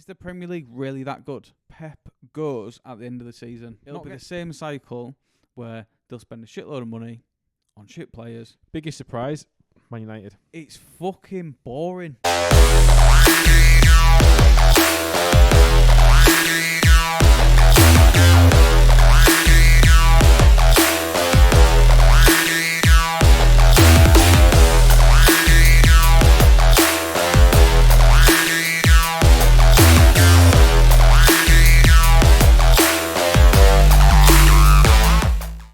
the Premier League really that good? Pep goes at the end of the season. It'll be the same cycle where they'll spend a shitload of money on shit players. Biggest surprise, Man United. It's fucking boring.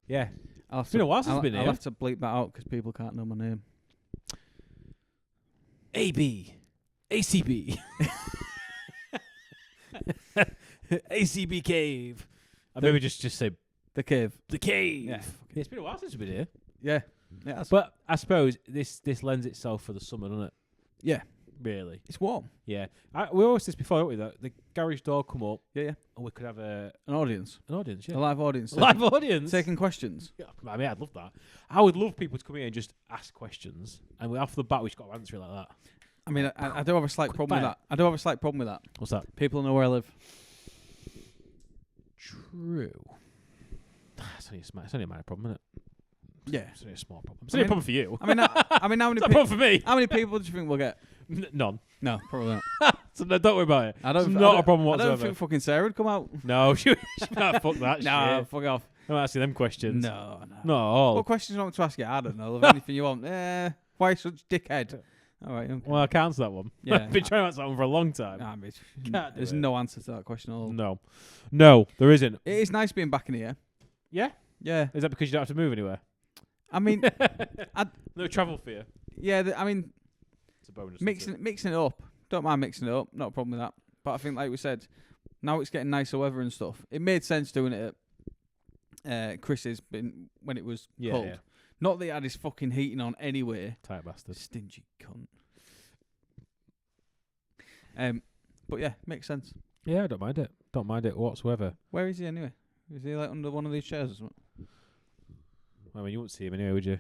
Yeah. It's been a while since I've been here. I'll have to bleep that out because people can't know my name. AB. ACB. ACB Cave. I maybe just say The Cave. the Cave. Yeah. It's been a while since we've been here. Yeah. Yeah. But I suppose this lends itself for the summer, doesn't it? Yeah. Really? It's warm. Yeah. We always said this before, don't we? That the garage door come up Yeah. and we could have An audience. an audience. Yeah. A live audience. A live audience. Taking questions. Yeah, I mean, I'd love that. I would love people to come here and just ask questions, and off the bat, we just got to answer it like that. I mean, I do have a slight problem with that. I do have a slight problem with that. What's that? People know where I live. True. It's only a minor problem, isn't it? Yeah. It's only a small problem. It's only a problem for you. I mean, how many It's not a problem for me. how many people do you think we'll get? None. No, probably not. So no, don't worry about it. I don't. It's not a problem I whatsoever. don't think fucking Sarah would come out. No, she can't fuck that No, shit. fuck off. I'm asking them questions. No. Not at all. What questions do you want to ask you? I don't know. Of anything you want. Why such dickhead? All right. Okay. Well, I can't answer that one. Yeah. I've been trying to answer that one for a long time. Nah, mate, Can't do there's it. no answer to that question at all. No, there isn't. It is nice being back in here. Yeah? Yeah. Is that because you don't have to move anywhere? I mean, No travel fear. yeah. I mean, It's a bonus. mixing it up. Don't mind mixing it up. Not a problem with that. But I think, like we said, now it's getting nicer weather and stuff. It made sense doing it at Chris's when it was cold. Yeah. Not that he had his fucking heating on anyway. Tight bastard. Stingy cunt. But yeah, makes sense. Yeah, I don't mind it. Don't mind it whatsoever. Where is he anyway? Is he like under one of these chairs or something? I mean, you wouldn't see him anyway, would you?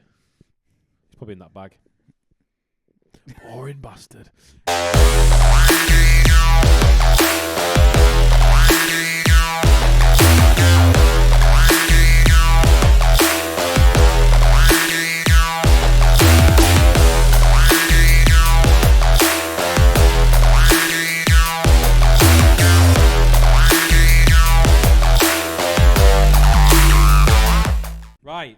He's probably in that bag. Boring bastard. Right.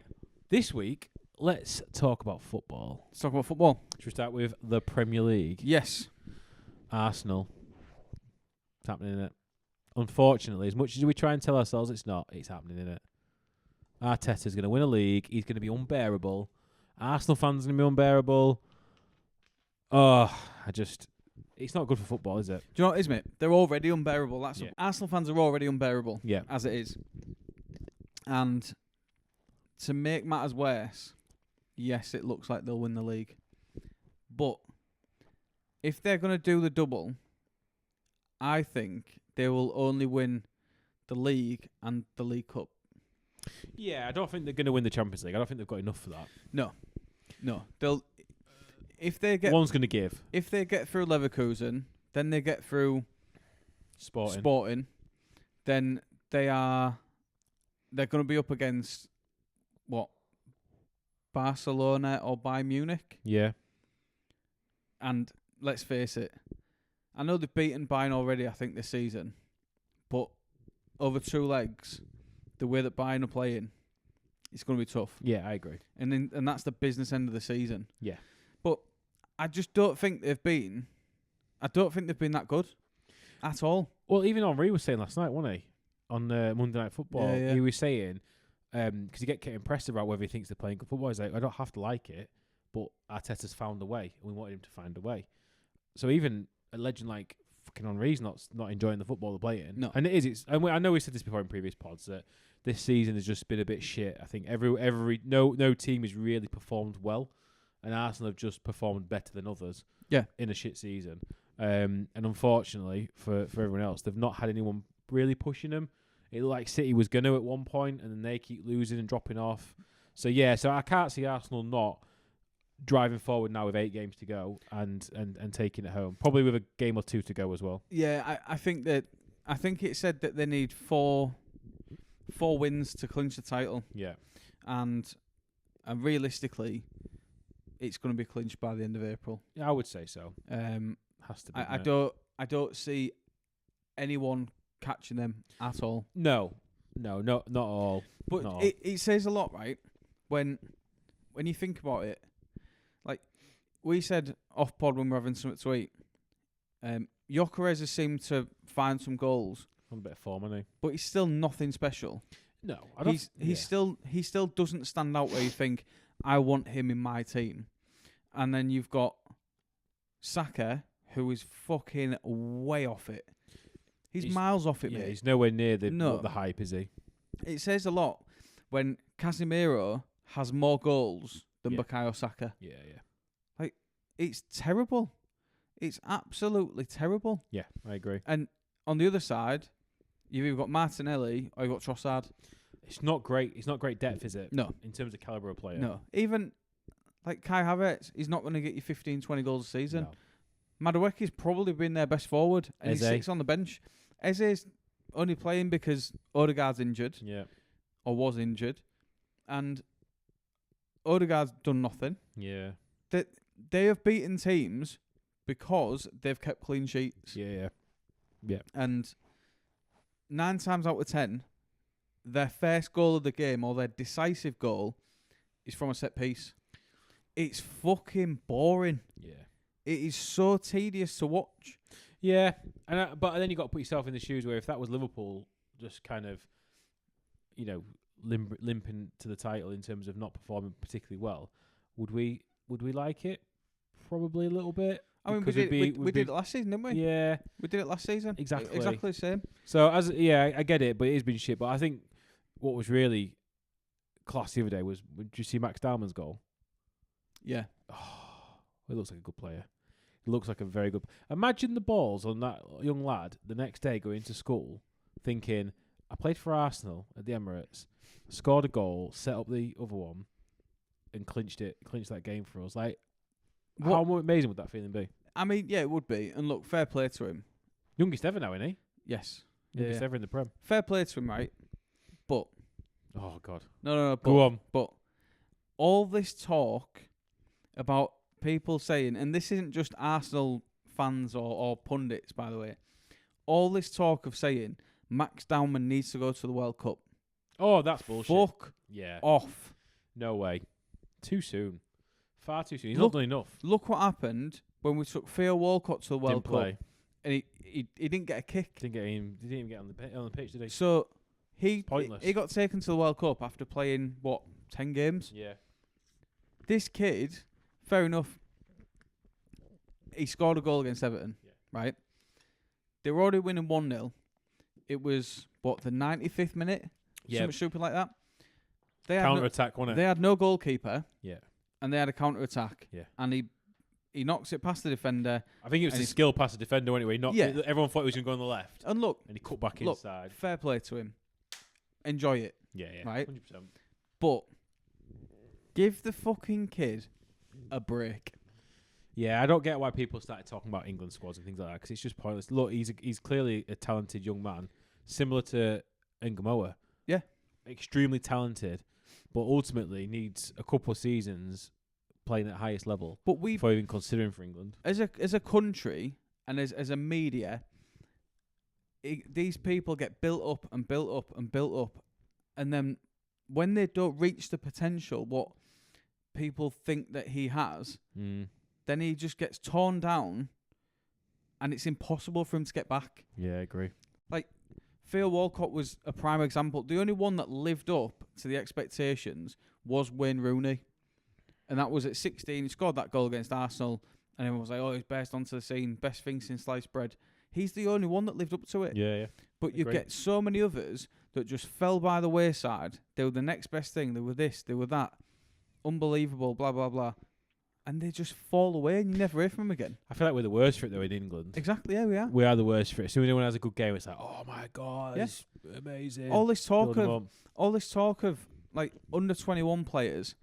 This week, let's talk about football. Let's talk about football. Should we start with the Premier League? Yes. Arsenal. It's happening, innit? Unfortunately, as much as we try and tell ourselves it's not, it's happening, innit? Arteta's going to win a league. He's going to be unbearable. Arsenal fans are going to be unbearable. Oh, it's not good for football, is it? Do you know what it is, mate? They're already unbearable. Yeah. Arsenal fans are already unbearable. Yeah. As it is. And to make matters worse, yes, it looks like they'll win the league. But if they're going to do the double, I think they will only win the league and the League Cup. Yeah, I don't think they're going to win the Champions League. I don't think they've got enough for that. No. They'll if they get One's going to give. If they get through Leverkusen, then they get through Sporting, then they're going to be up against what? Barcelona or Bayern Munich? Yeah. And let's face it, I know they've beaten Bayern already, I think, this season. But over 2 legs, the way that Bayern are playing, it's going to be tough. Yeah, I agree. And that's the business end of the season. Yeah. But I just don't think they've been that good at all. Well, even Henri was saying last night, wasn't he? On Monday Night Football. Yeah. He was saying, because you get impressed about whether he thinks they're playing good football. He's like, I don't have to like it, but Arteta's found a way, and we wanted him to find a way. So even a legend like fucking Henri's not enjoying the football they're playing. No. And it is. I know we said this before in previous pods, that this season has just been a bit shit. I think no team has really performed well, and Arsenal have just performed better than others. Yeah. In a shit season. And unfortunately for everyone else, they've not had anyone really pushing them. It looked like City was going to at one point, and then they keep losing and dropping off. So I can't see Arsenal not driving forward now with 8 games to go and taking it home. Probably with a game or 2 to go as well. Yeah, I think it said that they need four wins to clinch the title, Yeah. and realistically, it's going to be clinched by the end of April. Yeah, I would say so. Has to be. I don't see anyone catching them at all. No, not all. But not all. It says a lot, right? When you think about it, like we said off pod when we we're having something to eat, Gyökeres has seemed to find some goals. On a bit of form, isn't he? But he's still nothing special. No, I don't. He still doesn't stand out where you think I want him in my team. And then you've got Saka, who is fucking way off it. He's miles off it, mate. He's nowhere near the hype, is he? It says a lot when Casemiro has more goals than Bukayo Saka. Yeah. Like, it's terrible. It's absolutely terrible. Yeah, I agree. And on the other side, you've either got Martinelli or you've got Trossard. It's not great. It's not great depth, is it? No. In terms of caliber of player. No. Even like Kai Havertz, he's not going to get you 15, 20 goals a season. No. Madueke's probably been their best forward, and Eze. he sits on the bench. Eze's only playing because Odegaard's injured. Yeah. Or was injured. And Odegaard's done nothing. Yeah. They have beaten teams because they've kept clean sheets. Yeah. And 9 times out of 10, their first goal of the game or their decisive goal is from a set piece. It's fucking boring. Yeah. It is so tedious to watch. Yeah, but then you got to put yourself in the shoes where if that was Liverpool, just kind of, limping to the title in terms of not performing particularly well, would we like it? Probably a little bit. I mean, we did it last season, didn't we? Yeah, we did it last season. Exactly the same. So I get it, but it has been shit. But I think what was really class the other day was, did you see Max Dalman's goal? Yeah. Oh, he looks like a good player. He looks like a very good. Imagine the balls on that young lad the next day going to school, thinking, "I played for Arsenal at the Emirates, scored a goal, set up the other one, and clinched that game for us." Like, how amazing would that feeling be? I mean, yeah, it would be. And look, fair play to him. Youngest ever now, isn't he? Yes. Youngest ever in the Prem. Fair play to him, right? But oh god, no. Go on. But all this talk about people saying, and this isn't just Arsenal fans or pundits, by the way. All this talk of saying Max Dalman needs to go to the World Cup. Oh, that's bullshit. Fuck off. No way. Too soon. Far too soon. He's not done enough. Look what happened when we took Theo Walcott to the World Didn't play. Cup, and he didn't get a kick. Didn't even get on the pitch, did he? So he got taken to the World Cup after playing 10 games. Yeah. This kid, fair enough. He scored a goal against Everton, right? They were already winning 1-0. It was the 95th minute, something stupid like that. They had counter attack, wasn't it? They had no goalkeeper. Yeah. And they had a counter attack. Yeah. And he knocks it past the defender. I think it was a skill past the defender anyway. Yeah. Everyone thought he was going to go on the left. And look. And he cut back inside. Fair play to him. Enjoy it. Yeah. Right? 100%. But give the fucking kid a break. Yeah, I don't get why people started talking about England squads and things like that, because it's just pointless. Look, he's clearly a talented young man, similar to Ngamoa. Yeah. Extremely talented, but ultimately needs a couple of seasons playing at highest level before even considering for England. As a country and as a media, these people get built up and built up and built up, and then when they don't reach the potential what people think that he has, then he just gets torn down, and it's impossible for him to get back. Yeah, I agree. Like, Theo Walcott was a prime example. The only one that lived up to the expectations was Wayne Rooney. And that was at 16. He scored that goal against Arsenal. And everyone was like, he's burst onto the scene. Best thing since sliced bread. He's the only one that lived up to it. Yeah. But you get so many others that just fell by the wayside. They were the next best thing. They were this. They were that. Unbelievable, blah, blah, blah. And they just fall away and you never hear from them again. I feel like we're the worst for it, though, in England. Exactly, yeah, we are. We are the worst for it. As soon as anyone has a good game, it's like, oh, my God, it's amazing. All this talk of like under 21 players,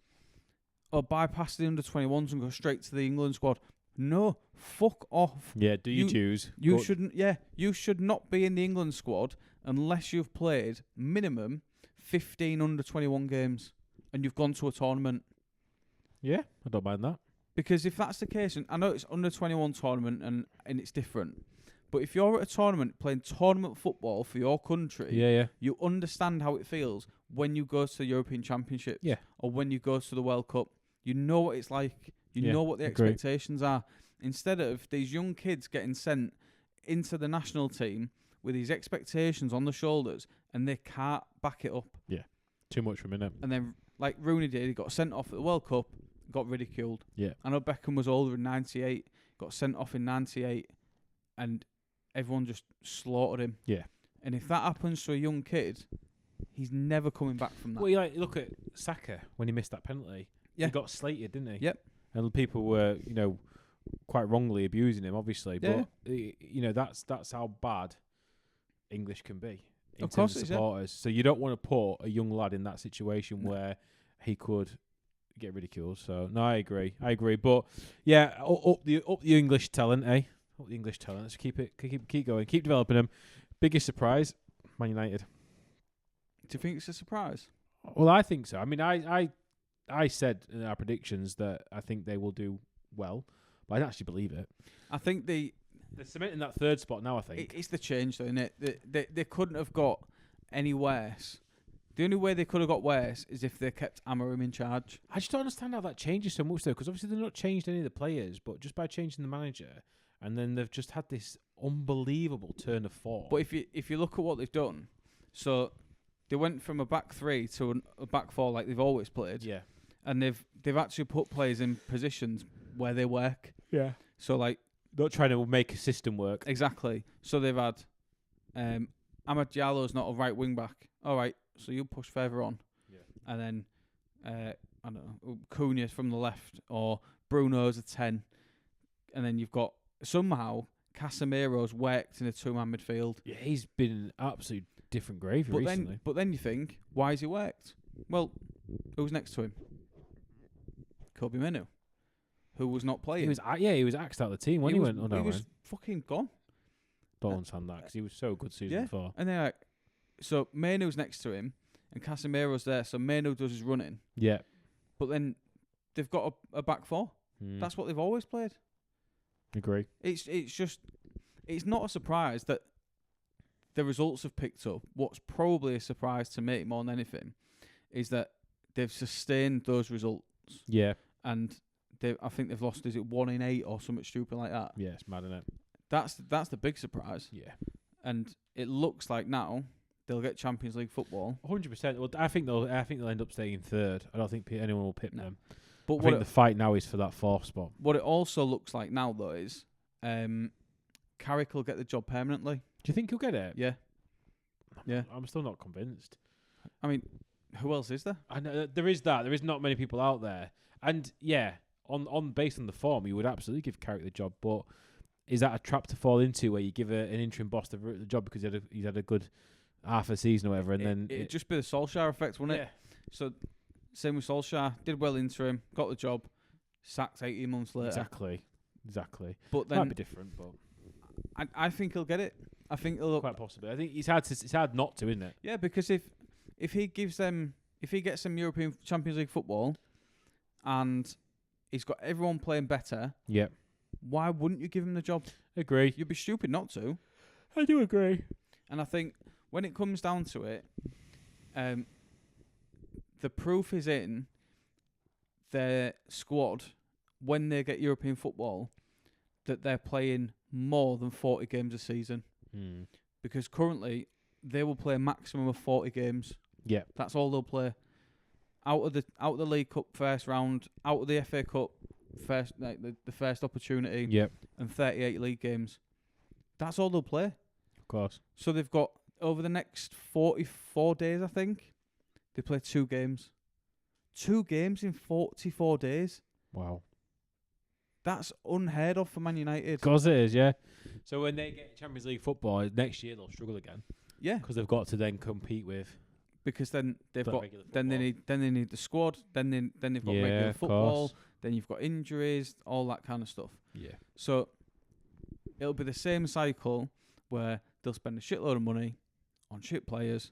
or bypass the under-21s and go straight to the England squad. No, fuck off. Yeah, do you choose? You But shouldn't. Yeah, you should not be in the England squad unless you've played minimum 15 under-21 games and you've gone to a tournament. Yeah, I don't mind that. Because if that's the case, and I know it's under-21 tournament and it's different, but if you're at a tournament playing tournament football for your country, Yeah. you understand how it feels when you go to the European Championships Yeah. or when you go to the World Cup. You know what it's like. You Yeah, know what the agree. expectations are. Instead of these young kids getting sent into the national team with these expectations on the shoulders and they can't back it up. Too much for a minute. And then, like Rooney did, he got sent off at the World Cup, got ridiculed. Yeah. I know Beckham was older in 98, got sent off in 98, and everyone just slaughtered him. Yeah. And if that happens to a young kid, he's never coming back from that. Well, like, look at Saka when he missed that penalty. Yeah. He got slated, didn't he? Yep. And people were, quite wrongly abusing him, obviously. Yeah. But, that's how bad English can be in Of terms course of it is, yeah. supporters. So you don't want to put a young lad in that situation where he could get ridiculed. So, no, I agree. But, yeah, up the English talent, eh? Up the English talent. Let's keep going. Keep developing them. Biggest surprise, Man United. Do you think it's a surprise? Well, I think so. I mean, I said in our predictions that I think they will do well, but I don't actually believe it. I think They're cementing that third spot now, I think. it's the change, though, isn't it? They couldn't have got any worse. The only way they could have got worse is if they kept Amorim in charge. I just don't understand how that changes so much, though, because obviously they've not changed any of the players, but just by changing the manager, and then they've just had this unbelievable turn of form. But if you look at what they've done, so they went from a back three to a back four like they've always played. Yeah. And they've actually put players in positions where they work. Yeah. So like Not trying to make a system work. exactly. So they've had Amad Diallo's not a right wing back. All right, so you push further on. Yeah. And then I don't know, Cunha from the left or Bruno's a 10. And then you've got somehow Casemiro's worked in a two-man midfield. Yeah, he's been absolute different gravy recently. But then you think, why has he worked? Well, who's next to him? Kobe Minu, who was not playing. He was axed out of the team when he went. Oh no, he was fucking gone. don't understand that because he was so good season Yeah. before. And then so Manu's next to him, and Casemiro's there. So Manu does his running, Yeah. but then they've got a back four. That's what they've always played. Agree. It's not a surprise that the results have picked up. What's probably a surprise to me more than anything is that they've sustained those results. Yeah. And I think they've lost, is it 1 in 8 or something stupid like that? Yeah, it's mad, isn't it? That's the big surprise. Yeah. And it looks like now they'll get Champions League football. 100%. Well, I think they'll end up staying third. I don't think anyone will pip them. But I think the fight now is for that fourth spot. what it also looks like now though is Carrick will get the job permanently. Do you think he'll get it? Yeah. Yeah. I'm still not convinced. I mean, who else is there? I know there is that. There is not many people out there. And yeah, on based on the form, you would absolutely give Carrick the job. But is that a trap to fall into where you give an interim boss the job because he's had a good half a season or whatever, and then it'd just be the Solskjaer effect, wouldn't it? So same with Solskjaer, did well interim, got the job, sacked 18 months later. Exactly. But then Might be different, but I think he'll get it. I think he'll quite possibly. I think it's hard not to, isn't it? Yeah, because if he gets them European Champions League football, and he's got everyone playing better, Yeah. why wouldn't you give him the job? Agree. You'd be stupid not to. I do agree. And I think when it comes down to it, the proof is in their squad when they get European football that they're playing more than 40 games a season. Because currently they will play a maximum of 40 games. Yeah. That's all they'll play. Out of the League Cup first round, out of the FA Cup first, like the first opportunity, Yep. and 38 league games. That's all they'll play. Of course. So they've got over the next 44 days, I think, they play 2 games. 2 games in 44 days. Wow. That's unheard of for Man United. Of course it is, yeah. So when they get Champions League football next year, they'll struggle again Yeah, because they've got to then compete with. because then they've Got got regular then they need the squad, then they've got Yeah, regular of football, course. then you've got injuries, all that kind of stuff. Yeah. So it'll be the same cycle where they'll spend a shitload of money on shit players.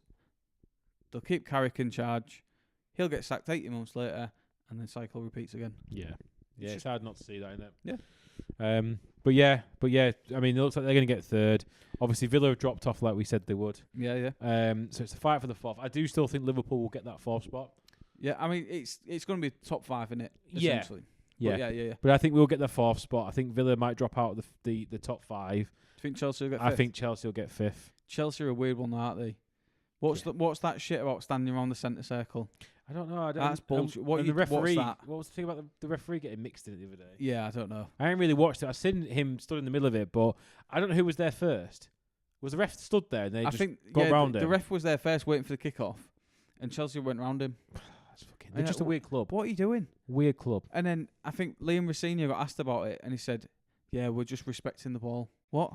They'll keep Carrick in charge. He'll get sacked 18 months later, and then cycle repeats again. Yeah. Yeah, it's hard not to see that, isn't it? Yeah. But yeah, I mean, it looks like they're going to get third. Obviously, Villa have dropped off like we said they would. Yeah. So it's a fight for the fourth. I do still think Liverpool will get that fourth spot. Yeah, I mean, it's going to be top 5, innit? Yeah. Essentially. Yeah. But yeah. But I think we'll get the fourth spot. I think Villa might drop out of the top 5. Do you think Chelsea will get 5th? I think Chelsea will get 5th. Chelsea are a weird one, aren't they? What's that shit about standing around the centre circle? I don't know. That's bullshit. What the referee? What's that? What was the thing about the referee getting mixed in it the other day? Yeah, I don't know. I haven't really watched it. I've seen him stood in the middle of it, but I don't know who was there first. Was the ref stood there and they I just think got round the him? ref was there first, waiting for the kick-off, and Chelsea went round him. That's fucking. They're just a weird club. What are you doing? Weird club. And then I think Liam Rosenior got asked about it, and he said, "Yeah, we're just respecting the ball." What?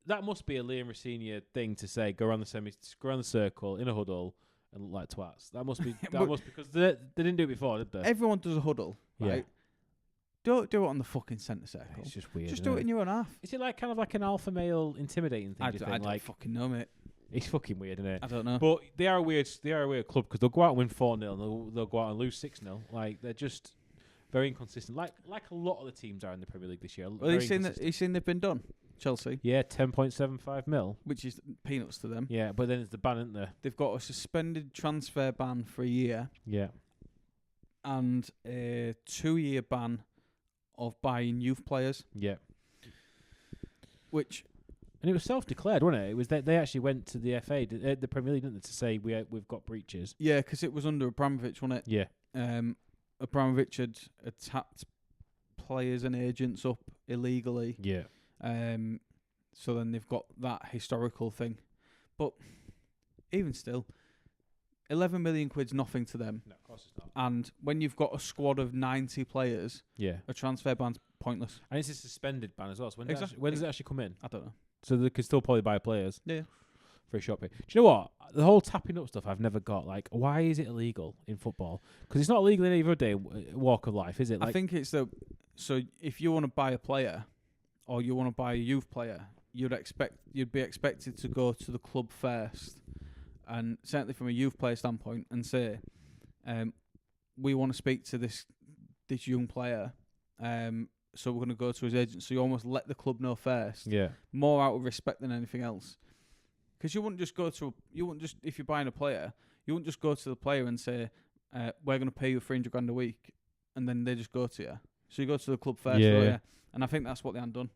That must be a Liam Rosenior thing to say. Go around the circle in a huddle and look like twats. That must be. Because they didn't do it before, did they? Everyone does a huddle, right? Yeah. Don't do it on the fucking centre circle. It's just weird. Just isn't do it in your own half. Is it like kind of like an alpha male intimidating thing? I do you don't think? Like fucking know, mate. it's fucking weird, isn't it? I don't know. But they are a weird club because they'll go out and win 4-0 and they'll go out and lose 6-0. Like they're just very inconsistent. Like a lot of the teams are in the Premier League this year. Well, you seen they've been done, Chelsea, Yeah, 10.75 mil. which is peanuts to them. Yeah, but then it's the ban, isn't there? They've got a suspended transfer ban for a year Yeah. and a 2-year ban of buying youth players, Yeah. which And it was self-declared, wasn't it? It was that they actually went to the FA, the Premier League, didn't they, to say we've got breaches. yeah, because it was under Abramovich, wasn't it? Yeah. Abramovich had tapped players and agents up illegally. Yeah. So then they've got that historical thing. But even still, 11 million quid's nothing to them. No, of course it's not. And when you've got a squad of 90 players, Yeah. a transfer ban's pointless. And it's a suspended ban as well. So when, Exactly. when does it actually come in? I don't know. So they could still probably buy players. Yeah. For a short period. Do you know what? The whole tapping up stuff I've never got. Like, why is it illegal in football? Because it's not illegal in any other day walk of life, is it? Like, I think it's so if you want to buy a player or you want to buy a youth player, you'd be expected to go to the club first, and certainly from a youth player standpoint, and say, we want to speak to this young player, so we're going to go to his agent. So you almost let the club know first, yeah. more out of respect than anything else. Because you wouldn't just if you're buying a player, you wouldn't just go to the player and say, we're going to pay you $300,000 a week, and then they just go to you. So you go to the club first, Yeah. And I think that's what they had done.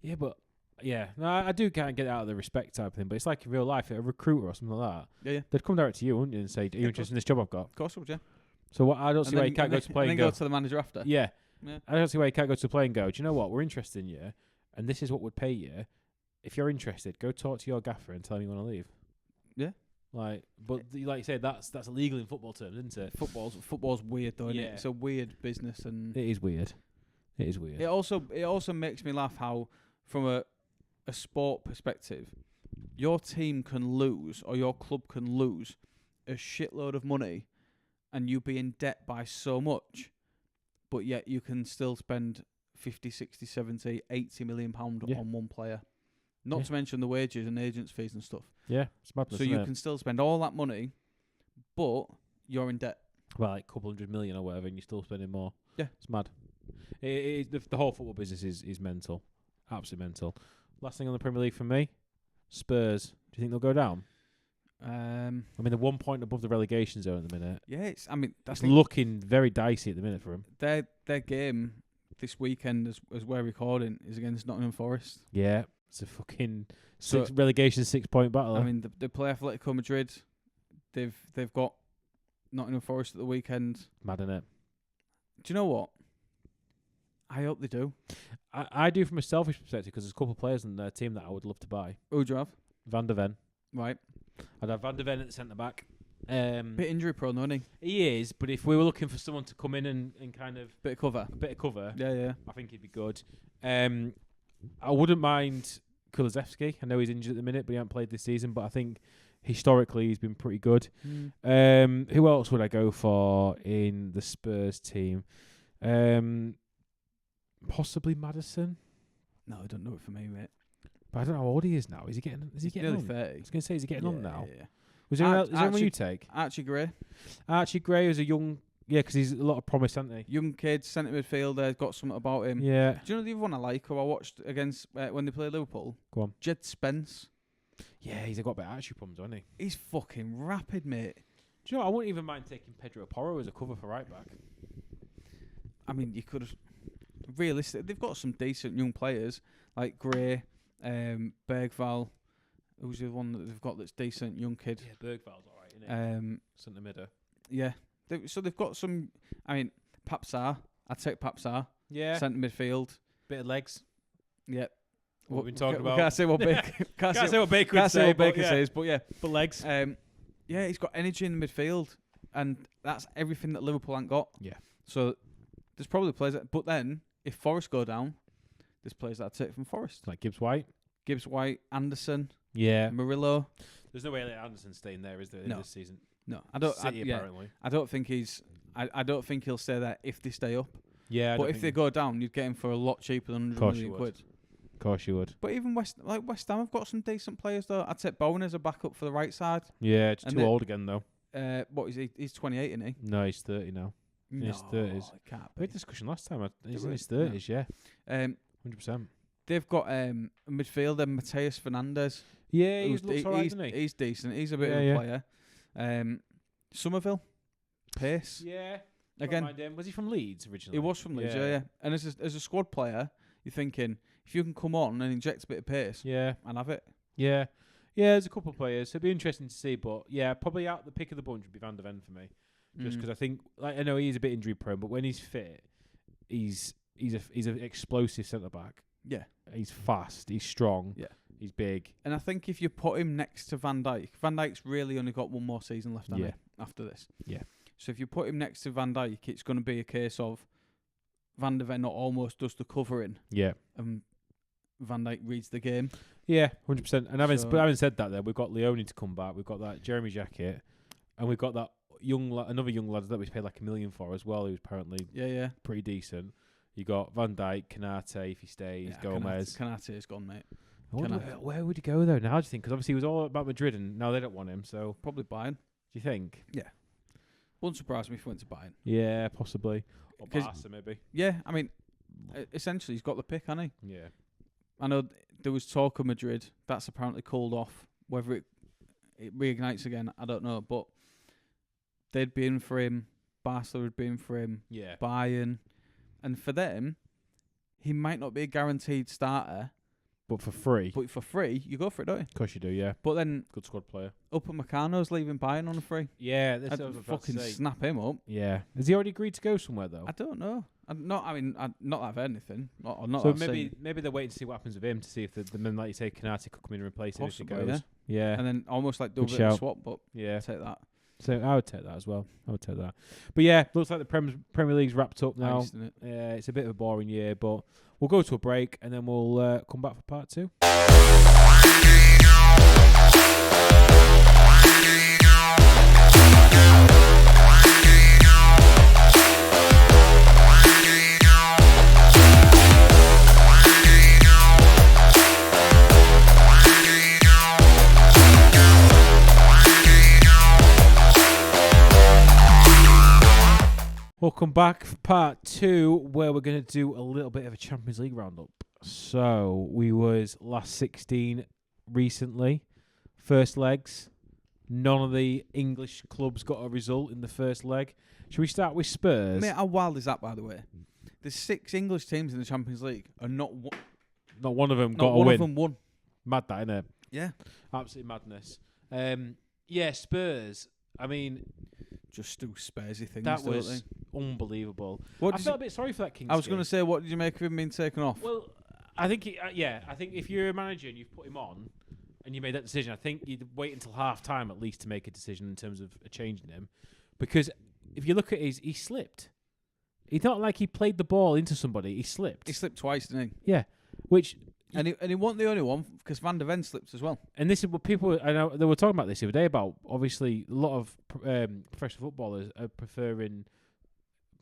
Yeah, but yeah, no, I do kind of get out of the respect type of thing. But it's like in real life, a recruiter or something like that. Yeah. They'd come direct to you, wouldn't you, and say, "Are you interested in this job I've got?" Of course, would you? So what? I don't see why you can't go to play and and then go. go to the manager after. Yeah. Yeah. I don't see why you can't go to the play and go. Do you know what? We're interested in you, and this is what would pay you. If you're interested, go talk to your gaffer and tell him you want to leave. Yeah. Like you said, that's illegal in football terms, isn't it? Football's weird though, isn't it? It's a weird business, and It is weird. It is weird. it also makes me laugh how, from a sport perspective, your team can lose or your club can lose a shitload of money, and you be in debt by so much, but yet you can still spend 50, 60, 70, 80 million pound on one player. Not to mention the wages and agents' fees and stuff. Yeah, it's madness. So you can still spend all that money, but you're in debt. Well, like a couple $100 million or whatever, and you're still spending more. Yeah. It's mad. The whole football business is mental. Absolutely mental. Last thing on the Premier League for me, Spurs. Do you think they'll go down? I mean, they're 1 point above the relegation zone at the minute. Yeah, That's looking very dicey at the minute for them. Their game this weekend, as we're recording, is against Nottingham Forest. Yeah, it's a fucking relegation 6-point battle. I mean, they play Atletico Madrid. They've got Nottingham Forest at the weekend. Mad, innit? Do you know what? I hope they do. I do from a selfish perspective because there's a couple of players in their team that I would love to buy. Who'd you have? Van der Ven. Right. I'd have Van der Ven at the centre back. Bit injury prone, isn't he? He is, but if we were looking for someone to come in and kind of Bit of cover. a bit of cover, Yeah. I think he'd be good. I wouldn't mind Kulusevski. I know he's injured at the minute, but he hasn't played this season. But I think historically he's been pretty good. Who else would I go for in the Spurs team? Possibly Maddison. No, I don't know it for me, mate. But I don't know how old he is now. Is he getting Nearly on? 30. I was going to say, is he getting on now? Yeah. Was there is there anyone you take? Archie Gray. Archie Gray is a young... Yeah, because he's a lot of promise, hasn't he? Young kid, centre midfielder, got something about him. Yeah. Do you know the other one I like, who I watched against when they played Liverpool? Go on. Jed Spence. Yeah, he's got a bit of attitude problems, hasn't he? He's fucking rapid, mate. Do you know what? I wouldn't even mind taking Pedro Porro as a cover for right back. I mean, you could have... Realistically, they've got some decent young players, like Gray, Bergval. Who's the one that they've got that's decent, young kid? Yeah, Bergval's all right, isn't it? Centre midder. Yeah. So they've got some... I mean, Papsar. I'd take Papsar. Yeah. Centre midfield. Bit of legs. Yeah. What we've been talking about. Can't say what Baker... Can't say what Baker would say, but yeah. says, but yeah. But legs. Yeah, he's got energy in the midfield. And that's everything that Liverpool ain't got. Yeah. So there's probably players that... But then, if Forest go down, there's players that I'd take from Forest. Like Gibbs White. Gibbs White, Anderson... Yeah. Murillo. There's no way that Anderson's staying there, is there, this season? No, I don't. City, apparently. I don't think he's. I don't think he'll stay there if they stay up. Yeah, but if they go down, you'd get him for a lot cheaper than 100 million quid. Of course you would. But even West Ham have got some decent players though. I'd take Bowen as a backup for the right side. Yeah, it's too old again though. What is he? He's 28, isn't he? No, he's 30 now. In his 30s. Can't be. We had a discussion last time. He's in his 30s, yeah. 100%. They've got a midfielder, Mateus Fernandes. Yeah, he looks alright, doesn't he? He's decent. He's a bit of a player. Somerville, pace. Yeah. Again, was he from Leeds originally? He was from Leeds, yeah. And as a squad player, you're thinking, if you can come on and inject a bit of pace, and have it. Yeah. Yeah, there's a couple of players. It'd be interesting to see, but yeah, probably out the pick of the bunch would be Van der Ven for me. Just because I think, like, I know he's a bit injury prone, but when he's fit, he's an explosive centre back. Yeah. He's fast, he's strong, he's big. And I think if you put him next to Van Dijk, Van Dijk's really only got one more season left after this. Yeah. So if you put him next to Van Dijk, it's going to be a case of Van der Ven almost does the covering. Yeah. And Van Dijk reads the game. Yeah, 100%. And having said that, we've got Leone to come back. We've got that Jeremy Jacket, and we've got that another young lad that we paid like $1 million for as well, who's apparently pretty decent. You got Van Dijk, Canate if he stays, Gomez. Canate's gone, mate. Where would he go though? Now do you think? Because obviously he was all about Madrid, and now they don't want him. So probably Bayern. Do you think? Yeah. Wouldn't surprise me if he went to Bayern. Yeah, possibly. Or Barca maybe. Yeah, I mean, essentially he's got the pick, hasn't he? Yeah. I know there was talk of Madrid. That's apparently cooled off. Whether it reignites again, I don't know. But they'd be in for him. Barca would be in for him. Yeah. Bayern. And for them, he might not be a guaranteed starter. But for free. But for free, you go for it, don't you? Of course you do, yeah. But then... Good squad player. Upamecano's leaving Bayern on a free. Yeah, that's I'd fucking snap him up. Yeah. Has he already agreed to go somewhere, though? I don't know. Not that I've heard anything. Not so maybe they're waiting to see what happens with him, to see if the men, like you say, Canate could come in and replace him if he goes. Yeah. And then almost like do a bit of a swap, but take that. So I would take that as well. I would take that. But yeah, looks like the Premier League's wrapped up now. Nice, isn't it? Yeah, it's a bit of a boring year, but we'll go to a break and then we'll come back for part 2. Welcome back for part 2, where we're going to do a little bit of a Champions League roundup. So, we was last 16 recently. First legs. None of the English clubs got a result in the first leg. Should we start with Spurs? Mate, how wild is that, by the way? There's 6 English teams in the Champions League, and not one of them got a win. Not one of them won. Mad that, innit? Yeah. Absolute madness. Yeah, Spurs. I mean... Just do Spursy things. That was unbelievable. I felt a bit sorry for that Kings. I was going to say, what did you make of him being taken off? Well, I think, I think if you're a manager and you've put him on and you made that decision, I think you'd wait until half time at least to make a decision in terms of changing him. Because if you look at he slipped. It's not like he played the ball into somebody. He slipped. He slipped twice, didn't he? Yeah. Which And he wasn't the only one because Van der Ven slipped as well. And this is what people. I know they were talking about this the other day about. Obviously, a lot of professional footballers are preferring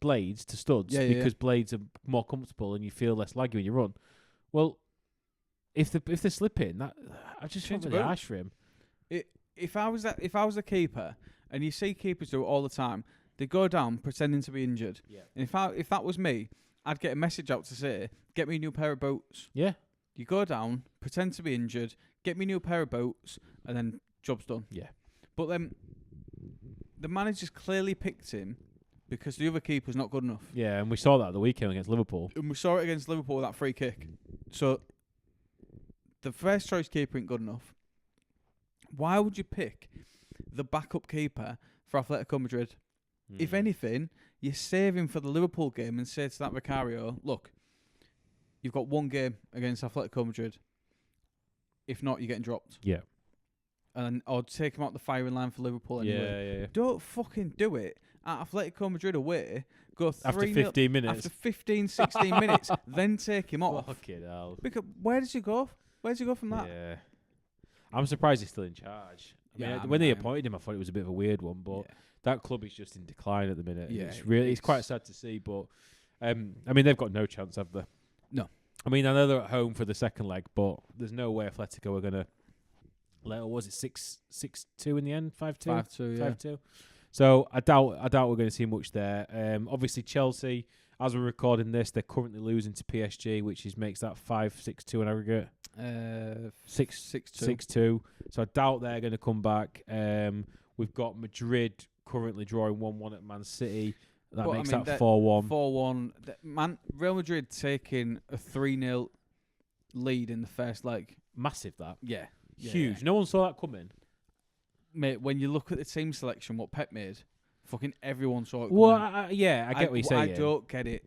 blades to studs because blades are more comfortable and you feel less laggy when you run. Well, if they're slipping, that I just feel really harsh for him. If I was a keeper, and you see keepers do it all the time, they go down pretending to be injured. Yeah. And if that was me, I'd get a message out to say, "Get me a new pair of boots." Yeah. You go down, pretend to be injured, get me a new pair of boots, and then job's done. Yeah. But then the manager's clearly picked him because the other keeper's not good enough. Yeah, and we saw that at the weekend against Liverpool. And we saw it against Liverpool with that free kick. So the first choice keeper ain't good enough. Why would you pick the backup keeper for Atletico Madrid? If anything, you save him for the Liverpool game and say to that Vicario, look, you've got one game against Atletico Madrid. If not, you're getting dropped. Yeah. Or take him out the firing line for Liverpool anyway. Yeah. Don't fucking do it at Atletico Madrid away. Go 3-0 after 15 minutes. After 15, 16 minutes, then take him off. Fucking hell. Because where does he go? Where does he go from that? Yeah. I'm surprised he's still in charge. When they appointed him, I thought it was a bit of a weird one, but that club is just in decline at the minute. Yeah, it's quite sad to see, but they've got no chance, have they? No. I mean, I know they're at home for the second leg, but there's no way Atletico are going to was it 6-2 in the end? 5-2? 5-2, yeah. 5-2. So I doubt we're going to see much there. Obviously, Chelsea, as we're recording this, they're currently losing to PSG, which makes that 5-6-2 in aggregate. 6-2. So I doubt they're going to come back. We've got Madrid currently drawing 1-1 at Man City. That makes that 4-1. 4-1. Real Madrid taking a 3-0 lead in the first leg. Massive, that. Yeah. Huge. Yeah. No one saw that coming. Mate, when you look at the team selection, what Pep made, fucking everyone saw it coming. Well, I get what you're saying. I don't get it.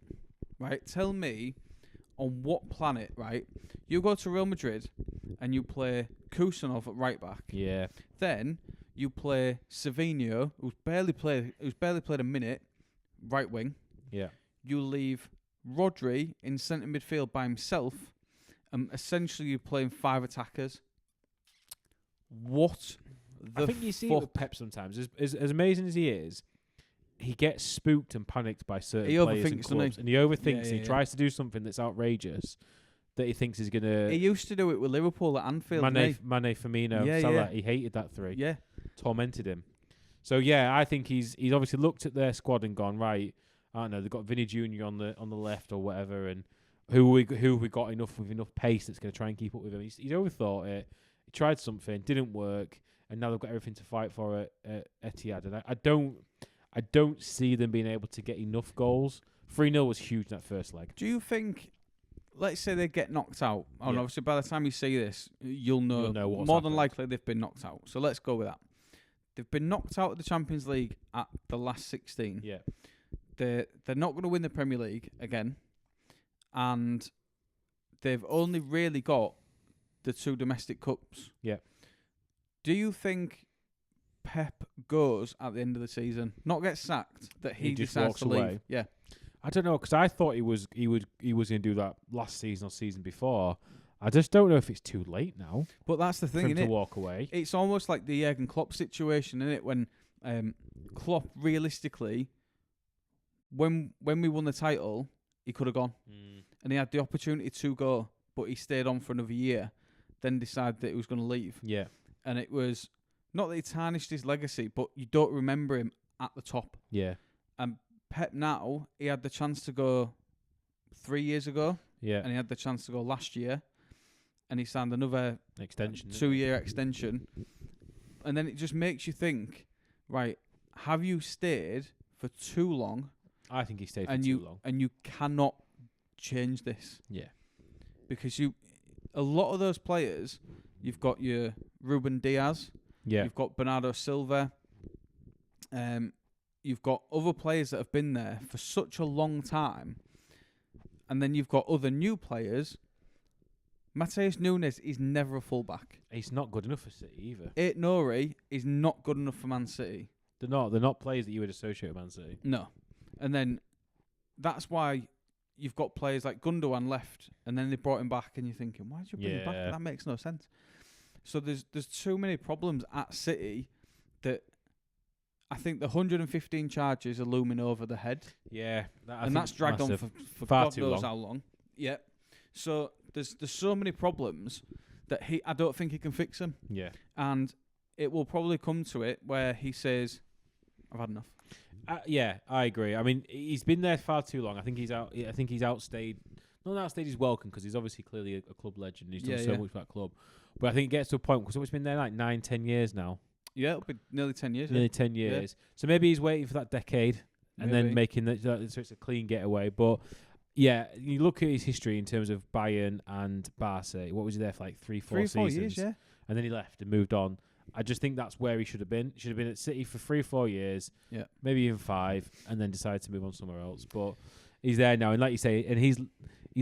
Right? Tell me, on what planet, right, you go to Real Madrid and you play Kusanov at right back. Yeah. Then you play Savinho, who's barely played a minute, right wing. Yeah. You leave Rodri in centre midfield by himself, and essentially you're playing 5 attackers. What the I think you see it with Pep sometimes. As amazing as he is, he gets spooked and panicked by certain players and clubs. And he overthinks and he tries to do something that's outrageous that he thinks is going to... He used to do it with Liverpool at Anfield. Mane, Firmino, Salah. He hated that three. Yeah. Tormented him. So, yeah, I think he's obviously looked at their squad and gone, right, I don't know, they've got Vinny Jr. on the left or whatever, and who have we got with enough pace that's going to try and keep up with him? He's overthought it. He tried something, didn't work, and now they've got everything to fight for at Etihad. And I don't see them being able to get enough goals. 3-0 was huge in that first leg. Do you think, let's say they get knocked out, and obviously by the time you see this, you'll know what's more happened. than likely they've been knocked out. So let's go with that. They've been knocked out of the Champions League at the last 16. Yeah. They're not going to win the Premier League again, and they've only really got the 2 domestic cups. Yeah. Do you think Pep goes at the end of the season, not gets sacked, that he just decides walks to leave? away? Yeah. I don't know, because I thought he was going to do that last season or season before. I just don't know if it's too late now. But that's the thing, for him to walk away. It's almost like the Jurgen Klopp situation, isn't it? When Klopp realistically, when we won the title, he could have gone, and he had the opportunity to go, but he stayed on for another year, then decided that he was going to leave. Yeah. And it was not that he tarnished his legacy, but you don't remember him at the top. Yeah. And Pep now, he had the chance to go 3 years ago. Yeah. And he had the chance to go last year. And he signed another extension, 2-year extension. And then it just makes you think, right, have you stayed for too long? I think he stayed for too long. And you cannot change this. Yeah. Because a lot of those players, you've got your Ruben Diaz. Yeah. You've got Bernardo Silva. You've got other players that have been there for such a long time. And then you've got other new players. Mateus Nunes is never a fullback. He's not good enough for City either. Ait Nouri is not good enough for Man City. They're not players that you would associate with Man City. No. And then that's why you've got players like Gundogan left, and then they brought him back, and you're thinking, why did you bring him back? Yeah. That makes no sense. So there's too many problems at City that I think the 115 charges are looming over the head. Yeah, And that's dragged on for far God too knows long. how long. Yeah. So there's so many problems that I don't think he can fix them. Yeah. And it will probably come to it where he says, I've had enough. Yeah, I agree. I mean, he's been there far too long. I think he's outstayed. Not outstayed his welcome, because he's obviously clearly a club legend. He's done so much for that club. But I think it gets to a point, because it's been there like 9-10 years now. Yeah, it'll be nearly 10 years. Nearly 10 years. Yeah. So maybe he's waiting for that decade and then making that so it's a clean getaway. But yeah, you look at his history in terms of Bayern and Barca. What was he there for, like 3-4 seasons? Years, yeah. And then he left and moved on. I just think that's where he should have been. He should have been at City for 3-4 years, maybe even 5, and then decided to move on somewhere else. But he's there now, and like you say, and his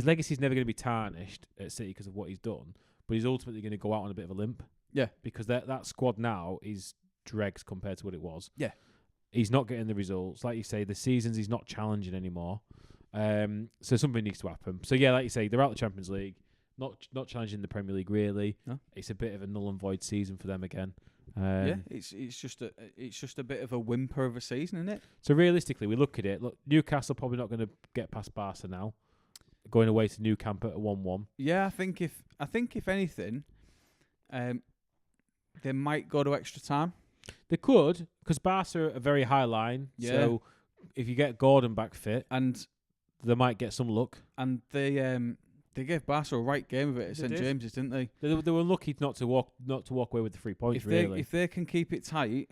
legacy is never going to be tarnished at City because of what he's done. But he's ultimately going to go out on a bit of a limp. Yeah, because that squad now is dregs compared to what it was. Yeah, he's not getting the results. Like you say, the seasons he's not challenging anymore. So something needs to happen. So yeah, like you say, they're out of the Champions League. Not challenging the Premier League really. No. It's a bit of a null and void season for them again. It's just a bit of a whimper of a season, isn't it? So realistically, we look at it. Look, Newcastle probably not going to get past Barca now, going away to Nou Camp at a 1-1. Yeah, I think if anything, they might go to extra time. They could, because Barca are a very high line. Yeah. So if you get Gordon back fit, and they might get some luck. And they gave Barca a right game of it at St James's, didn't they? They were lucky not to walk away with the 3 points. If they can keep it tight,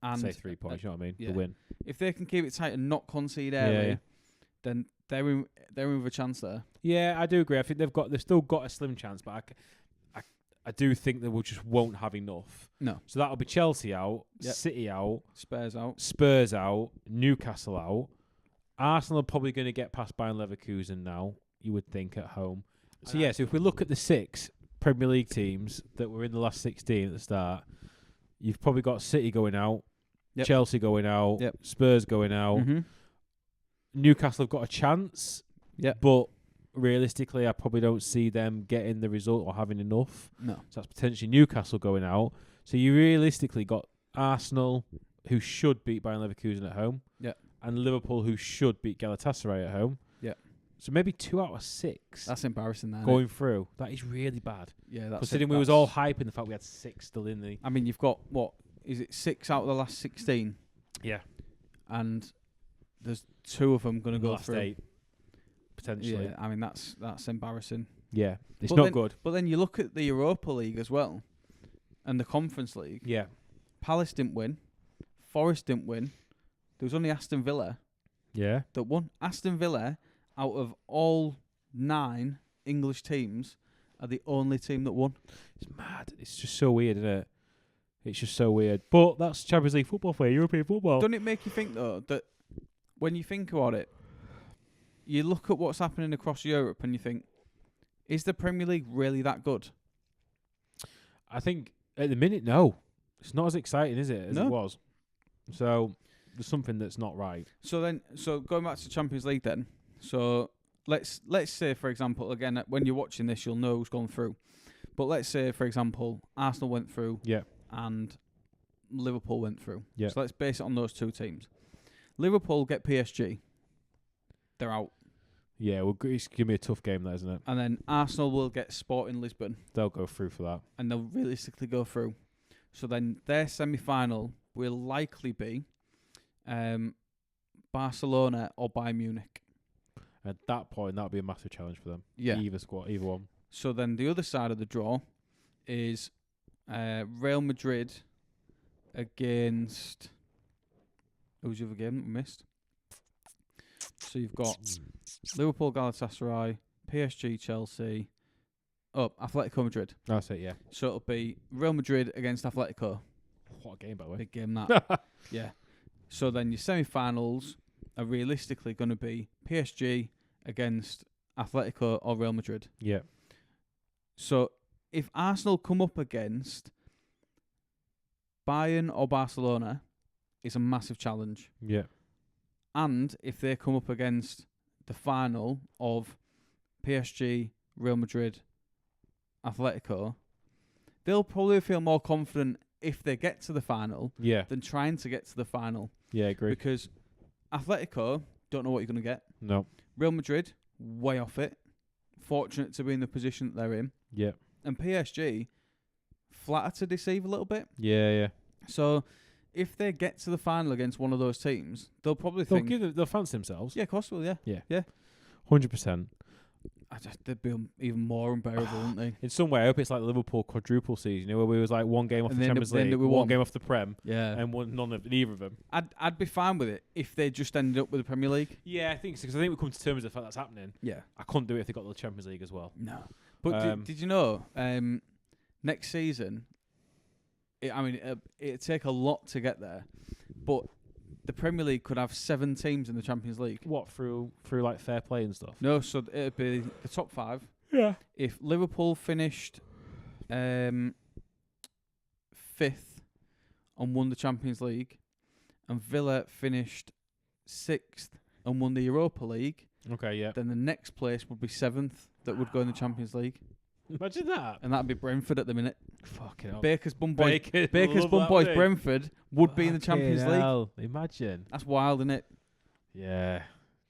and say 3 points, you know what I mean? The win. If they can keep it tight and not concede early, then they're in with a chance there. Yeah, I do agree. I think they've still got a slim chance, but I do think they just won't have enough. No. So that'll be Chelsea out, City out, Spurs out, Newcastle out. Arsenal are probably going to get past Bayern Leverkusen now, you would think, at home. So so if we look at the 6 Premier League teams that were in the last 16 at the start, you've probably got City going out, Chelsea going out, Spurs going out. Mm-hmm. Newcastle have got a chance, but realistically, I probably don't see them getting the result or having enough. No. So that's potentially Newcastle going out. So you realistically got Arsenal, who should beat Bayern Leverkusen at home, and Liverpool, who should beat Galatasaray at home. Yeah. So maybe 2 out of 6. That's embarrassing. Going through. That is really bad. Yeah, that's considering we was all hyping the fact we had 6 still in the. I mean, you've got what is it? 6 out of the last 16. Yeah. And there's 2 of them going to go last through. 8, potentially. Yeah, I mean that's embarrassing. Yeah, it's not good. But then you look at the Europa League as well, and the Conference League. Yeah. Palace didn't win. Forest didn't win. There was only Aston Villa. Yeah. That won. Aston Villa, out of all 9 English teams, are the only team that won. It's mad. It's just so weird, isn't it? It's just so weird. But that's Champions League football for European football. Doesn't it make you think, though, that when you think about it, you look at what's happening across Europe and you think, is the Premier League really that good? I think at the minute, no. It's not as exciting, is it, as it was? So there's something that's not right. So going back to Champions League then. So let's say, for example, again, when you're watching this, you'll know who's gone through. But let's say, for example, Arsenal went through and Liverpool went through. So let's base it on those 2 teams. Liverpool get PSG. They're out. Yeah, well, it's going to be a tough game there, isn't it? And then Arsenal will get Sporting Lisbon. They'll go through for that. And they'll realistically go through. So then their semi-final will likely be Barcelona or Bayern Munich. At that point, that would be a massive challenge for them. Yeah. Either one. So then the other side of the draw is Real Madrid against... Who's the other game that we missed? So you've got Liverpool, Galatasaray, PSG, Chelsea. Oh, Atletico Madrid. That's it, yeah. So it'll be Real Madrid against Atletico. What a game, by the way. Big game, that. Yeah. So then your semi-finals are realistically going to be PSG against Atletico or Real Madrid. Yeah. So if Arsenal come up against Bayern or Barcelona, it's a massive challenge. Yeah. And if they come up against the final of PSG, Real Madrid, Atletico, they'll probably feel more confident if they get to the final Yeah. than trying to get to the final. Yeah, agree. Because Atletico don't know what you're going to get. No. Real Madrid, way off it. Fortunate to be in the position that they're in. Yeah. And PSG, flatter to deceive a little bit. Yeah, yeah. So if they get to the final against one of those teams, they'll probably They'll think... they'll fancy themselves. Yeah, of course they will, yeah. Yeah. 100%. They'd be even more unbearable, wouldn't they? In some way, I hope it's like the Liverpool quadruple season, where we was like one game off And the then Champions they League, we one won. game off the Prem, Yeah. and neither of them. I'd be fine with it if they just ended up with the Premier League. Yeah, I think so, because I think we come to terms with the fact that's happening. Yeah. I couldn't do it if they got the Champions League as well. No. But did you know, next season, it'd take a lot to get there, but the Premier League could have 7 teams in the Champions League. What, through like fair play and stuff? No, so it'd be the top 5. Yeah. If Liverpool finished 5th and won the Champions League, and Villa finished 6th and won the Europa League, Okay, yeah. then the next place would be 7th that would go in the Champions League. Imagine that. And that'd be Brentford at the minute. Fucking hell. Baker's bum boys. Baker's Bum boys Brentford would be in the Champions League. Imagine. That's wild, isn't it? Yeah.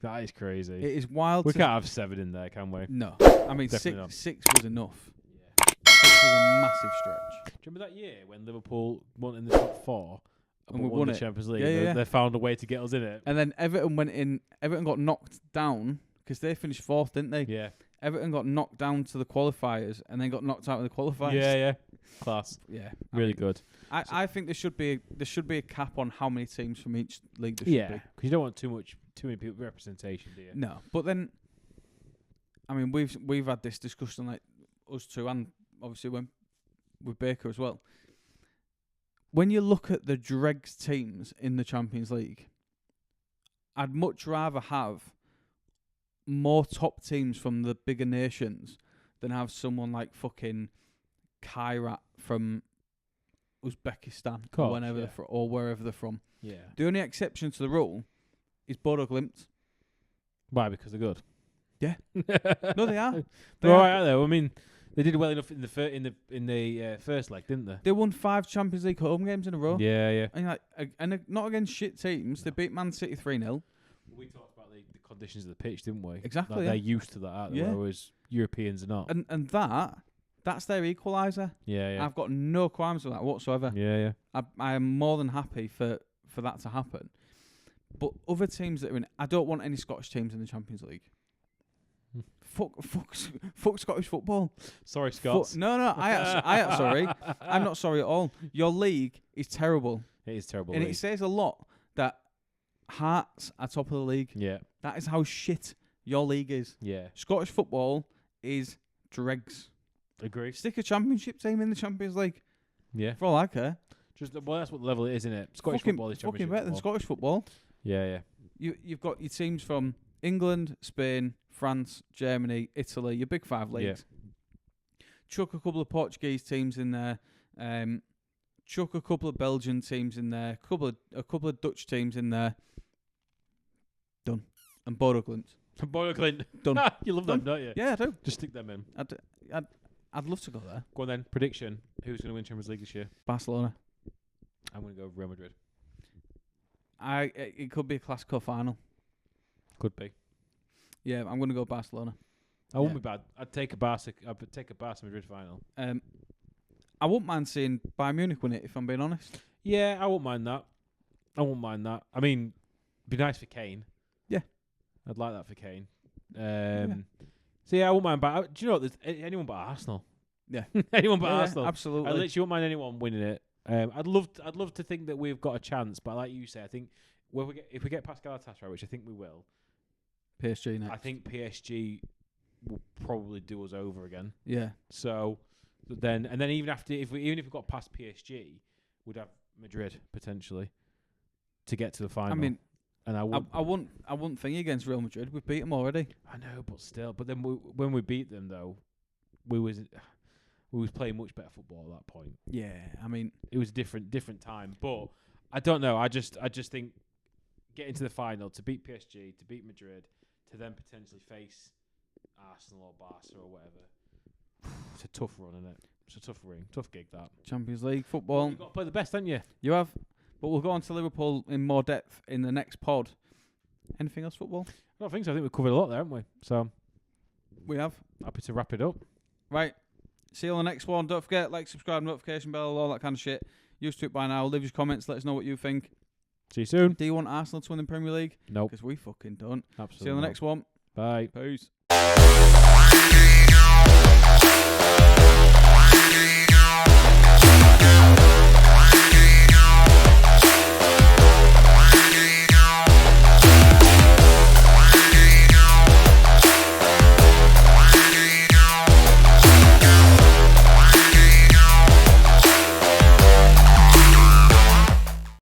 That is crazy. It is wild. We can't have 7 in there, can we? No. I mean, Definitely six not. was enough. Yeah. 6 was a massive stretch. Do you remember that year when Liverpool won in the top 4 And but we won won the it? Champions League? Yeah, yeah. They found a way to get us in it. And then Everton went in. Everton got knocked down because they finished 4th, didn't they? Yeah. Everton got knocked down to the qualifiers and then got knocked out of the qualifiers. Yeah, yeah. Class. Yeah. Really good. I think there should be a cap on how many teams from each league there should Yeah. be. Because you don't want too many people representation, do you? No, but then, I mean, we've had this discussion, like us two, and obviously with Baker as well. When you look at the dregs teams in the Champions League, I'd much rather have more top teams from the bigger nations than have someone like fucking Kairat from Uzbekistan or whenever or wherever they're from. Yeah. The only exception to the rule is Bodo Glimt. Why? Because they're good. Yeah. No, they are. They're all right, aren't they? I mean, they did well enough in the first leg, didn't they? They won 5 Champions League home games in a row. Yeah, yeah. And not against shit teams. They beat Man City 3-0. We talked about the conditions of the pitch, didn't we? Exactly. Like Yeah. they're used to that, aren't they? Yeah. Whereas Europeans are not. And that's their equaliser. Yeah, yeah. I've got no qualms with that whatsoever. Yeah, yeah. I am more than happy for that to happen. But other teams that are in, I don't want any Scottish teams in the Champions League. Fuck Scottish football. Sorry, Scots. No, I am sorry. I'm not sorry at all. Your league is terrible. It is terrible. And league. it says a lot that Hearts are top of the league. Yeah, That is how shit your league is. yeah. Scottish football is dregs. Agree. Stick a championship team in the Champions League. Yeah. For all I care. Well, that's what the level it is, isn't it? Scottish fucking, football is fucking championship better than football. Scottish football. Yeah, yeah. You've got your teams from England, Spain, France, Germany, Italy, your big 5 leagues. Chuck a couple of Portuguese teams in there. Chuck a couple of Belgian teams in there. A couple of Dutch teams in there. Done. And Bodo Glimt. Boyle Clint. Done. You love them, don't you? Yeah, I do. Just stick them in. I'd love to go there. Go on then. Prediction. Who's going to win Champions League this year? Barcelona. I'm going to go Real Madrid. It could be a Clasico final. Could be. Yeah, I'm going to go Barcelona. I wouldn't be bad. I'd take a Barca Madrid final. I wouldn't mind seeing Bayern Munich win it, if I'm being honest. Yeah, I won't mind that. I mean, it'd be nice for Kane. Yeah. I'd like that for Kane. So yeah, I won't mind. But do you know what? There's anyone but Arsenal. Yeah. Anyone but Yeah, Arsenal. absolutely. I literally won't mind anyone winning it. I'd love to think that we've got a chance, but like you say, I think if we get past Galatasaray, which I think we will, PSG next. I think PSG will probably do us over again. Yeah. So then even if we got past PSG, we'd have Madrid potentially to get to the final. I mean, and I wouldn't think against Real Madrid. We've beat them already. I know, but still. But then when we beat them, though, we was playing much better football at that point. Yeah, I mean, It was a different time. But I don't know. I just think getting to the final, to beat PSG, to beat Madrid, to then potentially face Arsenal or Barca or whatever. It's a tough run, isn't it? It's a tough ring, tough gig that. Champions League football. You've got to play the best, haven't you? You have, but we'll go on to Liverpool in more depth in the next pod. Anything else football? I don't think so. I think we've covered a lot there, haven't we? So We have. happy to wrap it up. Right. See you on the next one. Don't forget, like, subscribe, notification bell, all that kind of shit. Used to it by now. Leave your comments. Let us know what you think. See you soon. Do you want Arsenal to win the Premier League? Nope. Because we fucking don't. Absolutely. See you on the next one. Bye. Peace.